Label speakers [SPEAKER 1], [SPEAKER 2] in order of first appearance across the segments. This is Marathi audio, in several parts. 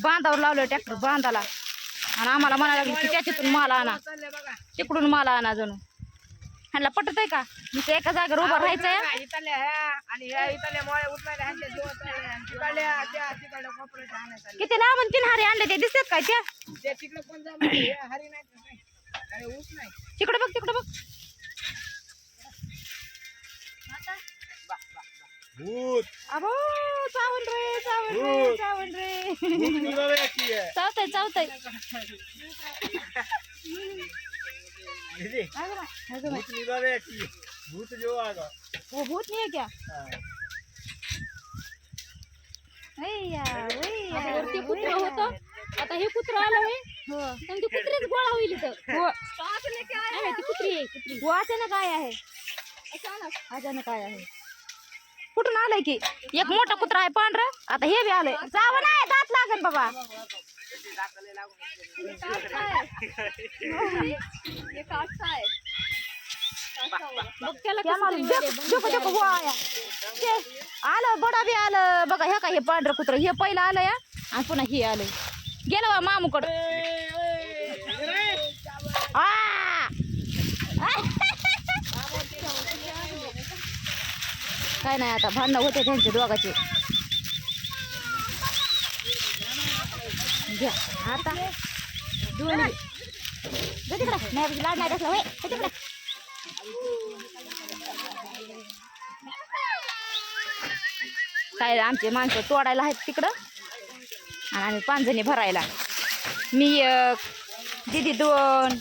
[SPEAKER 1] बांधावर लावलं ट्रॅक्टर बांधाला आणि आम्हाला म्हणायला लागलं की त्याच्यातून माल आणा तिकडून माल आणा जणू ह्यांना पटत आहे का मी एका जागेवर उभा राहायचंय किती लांबून किनारे आणले ते दिसतात काय त्या तिकडे बघ तिकडे बघ अबो चावल रे चावल रे चावल रे चावतय चावतय
[SPEAKER 2] भूत जो आएगा
[SPEAKER 1] वो भूत नहीं है क्या वरती कुत्र होतं आता हे कुत्र आलं होय पण ती कुत्रीच गोळा होईल इथं हो ती कुत्री आहे हो अचानक काय आहे अचानक काय आहे कुठून आलंय की एक मोठा कुत्रा आहे पांढरा आता हे बी आलंय जावं नाही दात लागन बाबा आलं बडा बी आलं बघा हे काय हे पांढरं कुत्र हे पहिलं आलं या आणि पुन्हा हे आलं गेलं बा मामूकडं काय नाही आता भांडणं होते त्यांचे दोघाचे घ्या आता दोन तिकडे नाही लाड नाही कसला तिकडे काय आमचे माणसं तोडायला आहेत तिकडं आणि आम्ही 5 जणी भरायला मी 1 दीदी 2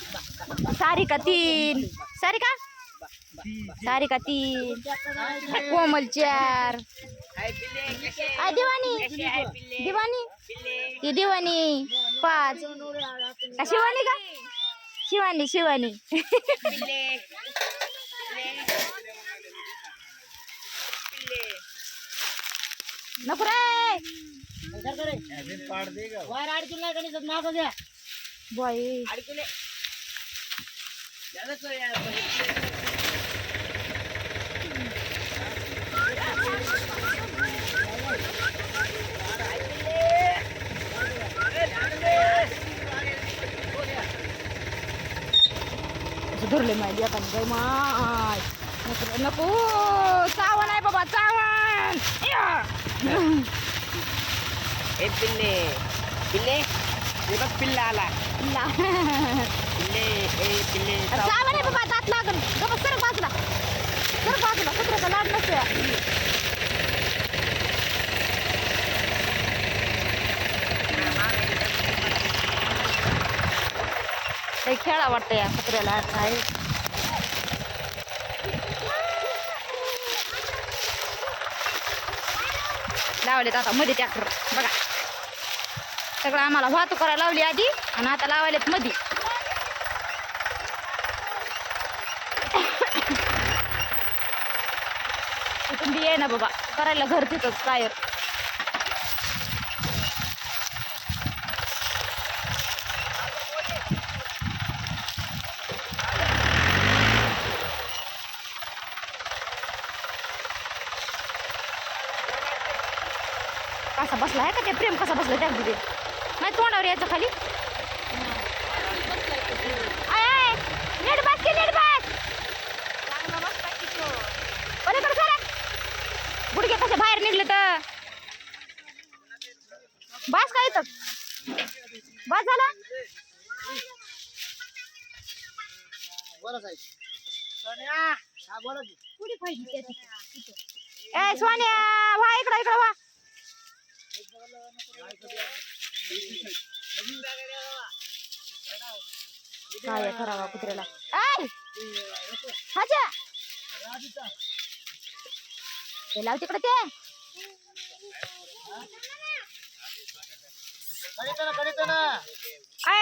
[SPEAKER 1] सारिका 3 सारिका 3 कोमल 4 दिवाणी ती दिवाणी 5 शिवानी का शिवानी नको रे
[SPEAKER 2] पाड़ देगा
[SPEAKER 3] वायर अडकून नाही गणित मागं द्या
[SPEAKER 1] बॉय
[SPEAKER 3] अडकून याला तो यार
[SPEAKER 1] धरले माहिती आता माय नको चावण आहे बाबा चावण
[SPEAKER 3] ए पिल्ले पिल्ले हे बघ पिल्ला आला पिल्ले ए पिल्ले
[SPEAKER 1] चावण आहे बाबा दात लागन गप सर बाजूला कुत्र्याचा लाड नसतो काही खेळा वाटतं या कुत्र्याला काय लावलेत आता मध्ये ट्रॅक्टर बघा सगळं आम्हाला वाहतूक करायला लावली आधी आणि आता लावायलेत मध्ये इथून बी आहे ना बाबा करायला घर तिथंच टायर कसा बसला आहे का ते प्रेम कसा बसला त्या तिथे नाही तोंडावर यायचं खाली नीट बस की नीट बस पलीकडे सर गुडघे कसे बाहेर निघले तर बस काय तर बस झाला
[SPEAKER 2] बोला साहेब सोनिया हा बोला की
[SPEAKER 1] कुठे पाहिजे ए सोन्या वा इकडं वा काय करावा कुत्र्याला ते लाव तिकडे ते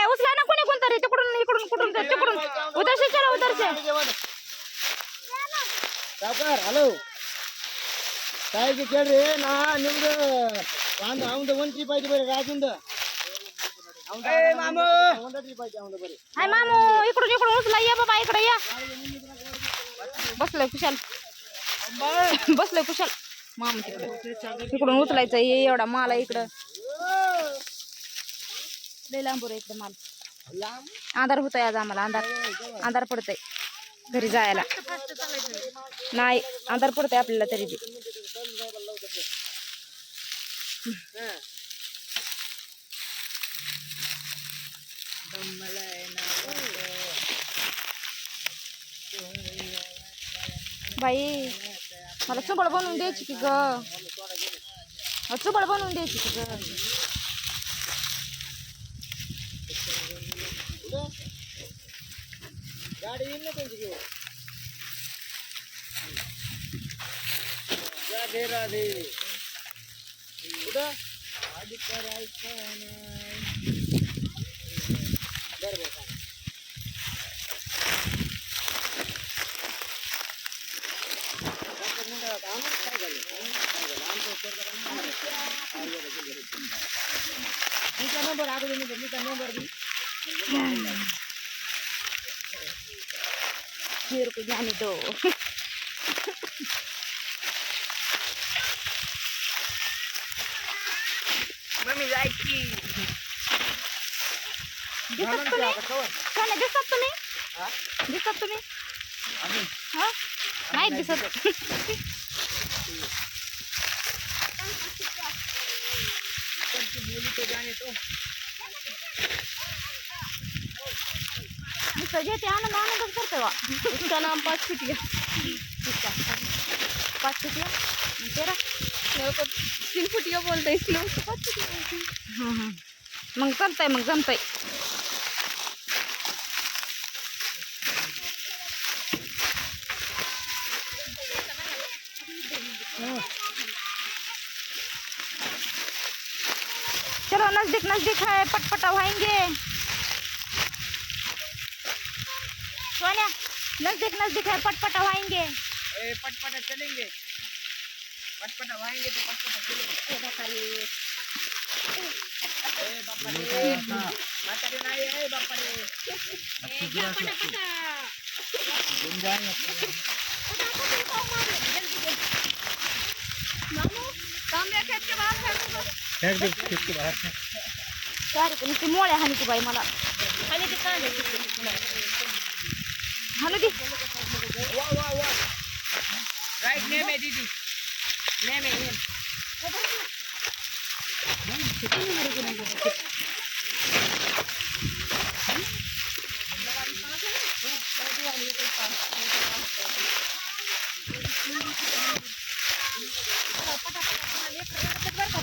[SPEAKER 1] उचला ना कोणी कोणतरी तिकडून इकडून तिकडून उतरशे चला उतरशे
[SPEAKER 2] हॅलो काय केळ रे ना निम्द कांदा आउंद वंची पाहिजे बरे राजुंद मामू
[SPEAKER 1] हाय मामू इकडून उचला या बाबा इकडे या बसलोय कुशाल मामू तिकडे तिकडून उचलायचं एवढा माला इकडं लय लांबूर आहे इकडे माल.
[SPEAKER 2] लांब
[SPEAKER 1] अंधार होतोय आज आम्हाला. अंधार पडतोय घरी जायला. नाही अंधार पडतोय आपल्याला तरी बी. बाई मला चुबळ बनवून द्यायची की ग. चुबळ बनवून द्यायची की ग.
[SPEAKER 2] गाडी येईल ना त्यांची घेऊन. राधे राधे. कुठं आधी करायचं नाही. बरोबर सांग. नंबर अगोदर नंबर दी.
[SPEAKER 1] 10 रुपये घ्या आणि दो.
[SPEAKER 3] मम्मी जायची.
[SPEAKER 1] दिसत तुम्ही काय नाही दिसत तुम्ही. दिसत तुम्ही हा नाही दिसत. घेते आनंद आनंदच करते बा. उसका नाम 5 फुटिया. 5 फुटिया तेरा 3 फुटिया बोलते इसलिए उसको 5 फुटिया. मग चालतंय मग जमतंय. चलो नजदीक नजदीक है पटपटा भाएंगे. सोनिया नजदीक नजदीक है पटपटा भाएंगे.
[SPEAKER 3] पटपटा चलेंगे. पटपटा भाएंगे तो पटपटा चलेंगे. बापा रे. म्हातारी नाही आहे बापा रे. पटापटा. नुसती मोळ्या हानी की बाई मला. हानू दे. राईट नेम आहे दीदी. नेम आहे नेम.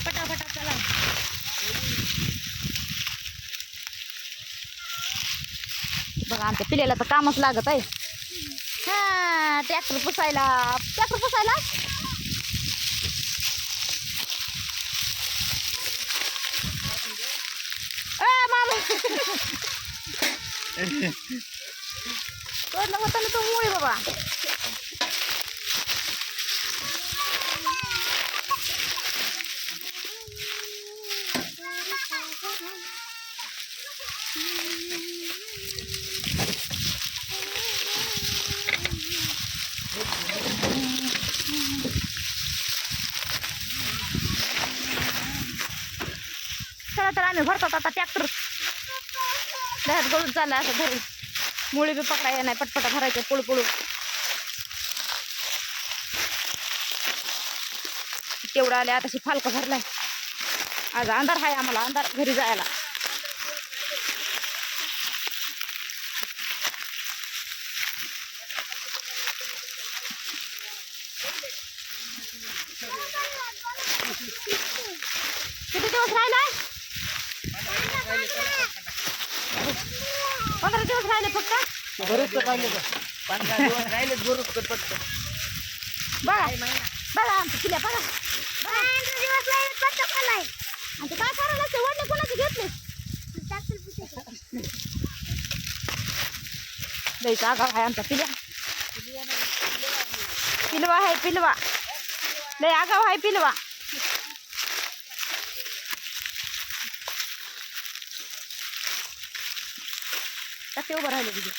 [SPEAKER 1] पटापटा चला. बघा आमच्या पिल्याला तर कामच लागत आहे. हा ट्रॅक्टर पुसायला. ट्रॅक्टर पुसायला मामा तोडलं होतं ना तो मुळे बाबा. चला तर आम्ही भरतात आता ट्रॅक्टर. घरात गळून चालला असं धरून. मुळे बी पकडायला नाही. पटपटा भरायचं पुळू पुळू. तेवढं आले आता फालका भरलाय. आज अंधार आहे आम्हाला. अंधार घरी जायला. किती दिवस राहिलाय. 15 दिवस राहिले फक्त.
[SPEAKER 2] बरेच पाहिले का.
[SPEAKER 3] 15 दिवस राहिलेत गुरु पटपट.
[SPEAKER 1] बघा बघा आमचं पिल्या बघा. 15 दिवस राहिले फक्त खालाय. आणि काय करायला ते वडले कोणाचे घेतले. लईच आगाव आहे आमचा पिल्या. पिलवा आहे पिलवा. लय आगाव आहे पिलवा. कसे उभं राहिले तिथे.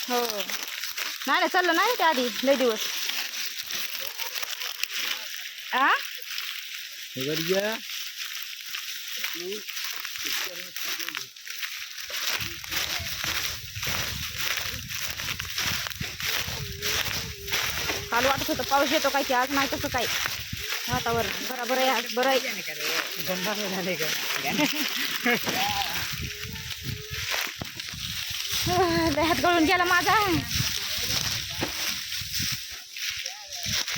[SPEAKER 1] हो हो नाही चाललं नाही ते आधी लय दिवस. आ
[SPEAKER 2] घ्या.
[SPEAKER 1] काल वाटत होतं पाऊस येतो काय की आज नाही तसं काय वातावरण बरोबर आहे आज बरं आहे हात गळून गेला माझा